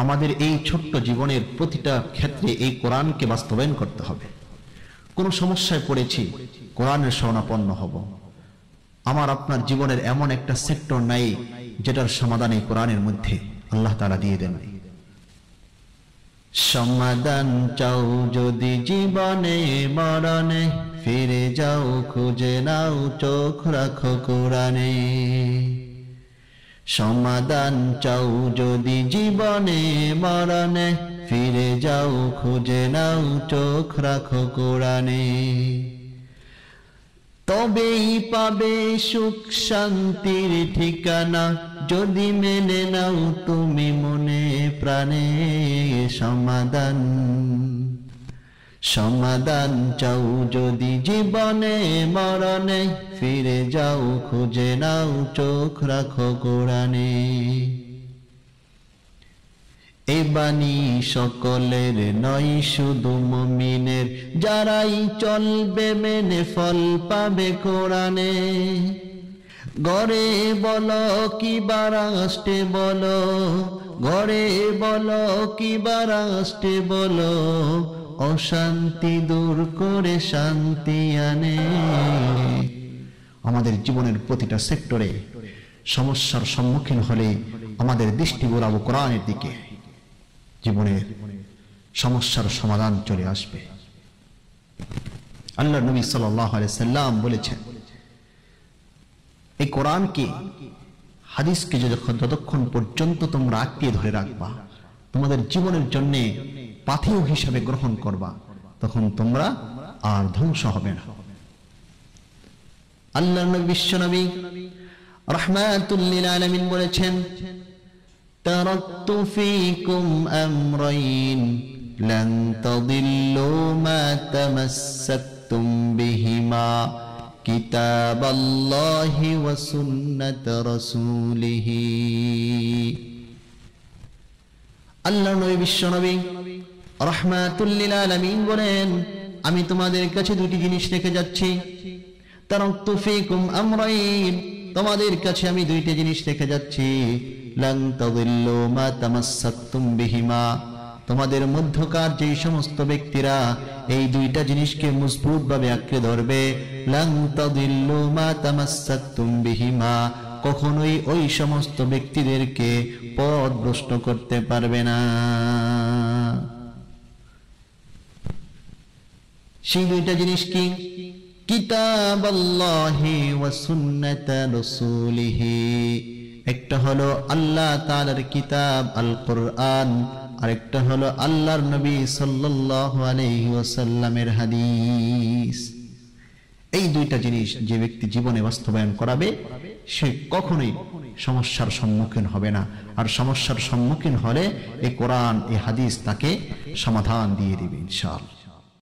আমাদের এই ছোট্ট জীবনের প্রতিটা ক্ষেত্রে এই কোরআনকে বাস্তবায়ন করতে হবে। কোনো সমস্যায় পড়েছি, কোরআনের শরণাপন্ন হব। আমার আপনার জীবনের এমন একটা সেক্টর নাই যেটার সমাধান এই কোরআনের মধ্যে আল্লাহ তাআলা দিয়ে দেন। সমাধান চাও যদি জীবনে মরণে, ফিরে যাও খুঁজে নাও চোখ রাখো কোরআনে। সমাধান চাও যদি জীবনে মরণে, ফিরে যাও খুঁজে নাও চোখ রাখো কোরআনে। তবেই পাবে সুখ শান্তির ঠিকানা, যদি মেনে নাও তুমি মনে প্রাণে। সমাধান সমাধান চাও যদি জীবনে মরণে, ফিরে যাও খুঁজে নাও চোখ রাখো কোরআনে। এ বাণী সকলের নয় শুধু মুমিনের, যারাই চলবে মেনে ফল পাবে কোরআনে। গড়ে বলো কিবা রাষ্ট্রে বলো, গড়ে বলো কিবা রাষ্ট্রে বলো, অশান্তি দূর করে শান্তি আনে। আমাদের জীবনের প্রতিটা সেক্টরে সমস্যার সম্মুখীন হলে আমাদের দৃষ্টি ঘোরাবো কোরআনের দিকে, জীবনের সমস্যার সমাধান চলে আসবে। আল্লাহর নবী সাল্লাল্লাহু আলাইহি সাল্লাম বলেছেন, এই কোরআনকে হাদিসকে যতক্ষণ পর্যন্ত তোমরা আঁকড়িয়ে ধরে রাখবা, তোমাদের জীবনের জন্য পাথেয় হিসাবে গ্রহণ করবা, তখন তোমরা আর ধ্বংস হবে না। আল্লাহর নবী বিশ্বনবী রাহমাতুল লিল আলামিন বলেছেন, তারাকতু ফীকুম আমরাইন লান তাদিল্লু মা তামাসসাকতুম বিহিমা, কিতাবাল্লাহি ওয়া সুন্নাত রাসূলিহি। আল্লাহর নবী বিশ্বনবী রাহমাতুল লিল আলামিন বলেন, আমি তোমাদের কাছে দুটি জিনিস রেখে যাচ্ছি। তারাকতু ফীকুম আমরাইন, তোমাদের কাছে আমি দুইটা জিনিস রেখে যাচ্ছি। লান তাদিল্লু মা তামাসসাকতুম বিহিমা, তোমাদের মধ্যকার যে সমস্ত ব্যক্তিরা এই দুইটা জিনিসকে মজবুতভাবে আঁকড়ে ধরবে, লান তাদিল্লু মা তামাসসাকতুম বিহিমা, কখনোই ওই সমস্ত ব্যক্তিদেরকে পথভ্রষ্ট করতে পারবে না। সেই দুইটা জিনিস কি? কিতাবাল্লাহি ওয়া সুন্নাত রাসূলিহি, একটা হলো আল্লাহ তাআলার কিতাব আল কোরআন, আর একটা হলো আল্লাহর নবী সাল্লাল্লাহু আলাইহি ওয়াসাল্লামের হাদিস। এই দুইটা জিনিস যে ব্যক্তি জীবনে বাস্তবায়ন করাবে, সে কখনোই সমস্যার সম্মুখীন হবে না। আর সমস্যার সম্মুখীন হলে এই কোরআন এই হাদিস তাকে সমাধান দিয়ে দিবে ইনশাআল্লাহ।